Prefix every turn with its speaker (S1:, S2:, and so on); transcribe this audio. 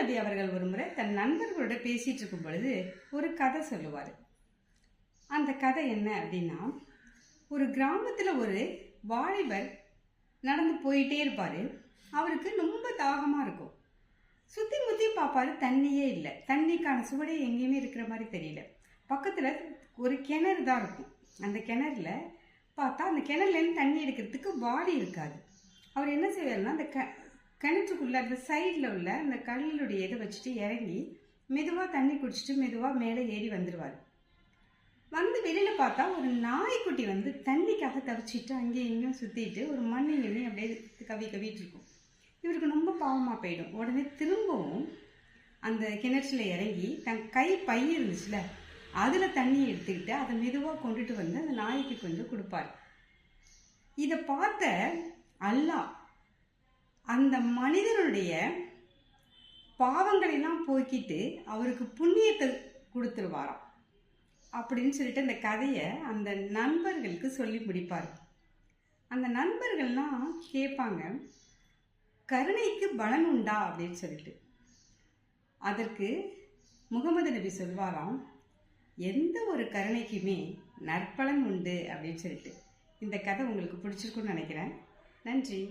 S1: நபி அவர்கள் ஒரு முறை தன் நண்பர்களோட பேசிட்டு இருக்கும் பொழுது ஒரு கதை சொல்லுவார். அந்த கதை என்ன அப்படின்னா, ஒரு கிராமத்தில் ஒரு வாலிபர் நடந்து போயிட்டே இருப்பார். அவருக்கு ரொம்ப தாகமாக இருக்கும். சுற்றி முற்றி பார்ப்பாரு, தண்ணியே இல்லை. தண்ணிக்கான சுவடே எங்கேயுமே இருக்கிற மாதிரி தெரியல. பக்கத்தில் ஒரு கிணறு தான் இருக்கும். அந்த கிணறுல பார்த்தா அந்த கிணறுலேருந்து தண்ணி எடுக்கிறதுக்கு வாளி இருக்காது. அவர் என்ன செய்வார்னா, அந்த கிணற்றுக்குள்ளே அந்த சைடில் உள்ள அந்த கல்லுடைய இதை வச்சுட்டு இறங்கி மெதுவாக தண்ணி குடிச்சிட்டு மெதுவாக மேலே ஏறி வந்துடுவார். வந்து வெளியில் பார்த்தா ஒரு நாய்க்குட்டி வந்து தண்ணிக்காக தவிச்சிட்டு அங்கேயும் இங்கேயும் சுற்றிட்டு ஒரு மண்ணையும் அப்படியே கவிட்டு இருக்கும். இவருக்கு ரொம்ப பாவமாக போயிடும். உடனே திரும்பவும் அந்த கிணற்றில் இறங்கி தன் கை பை இருந்துச்சுல, அதில் தண்ணி எடுத்துக்கிட்டு அதை மெதுவாக கொண்டுட்டு வந்து அந்த நாய்க்கு கொஞ்சம் கொடுப்பார். இதை பார்த்த அல்லாஹ் அந்த மனிதனுடைய பாவங்களெல்லாம் போக்கிட்டு அவருக்கு புண்ணியத்தை கொடுத்துருவாராம் அப்படின்னு சொல்லிட்டு அந்த கதையை அந்த நண்பர்களுக்கு சொல்லி முடிப்பார். அந்த நண்பர்கள்லாம் கேட்பாங்க, கருணைக்கு பலன் உண்டா அப்படின்னு சொல்லிட்டு. அதற்கு முகமது நபி சொல்வாராம், எந்த ஒரு கருணைக்குமே நற்பலன் உண்டு அப்படின்னு சொல்லிட்டு. இந்த கதை உங்களுக்கு பிடிச்சிருக்குன்னு நினைக்கிறேன். நன்றி.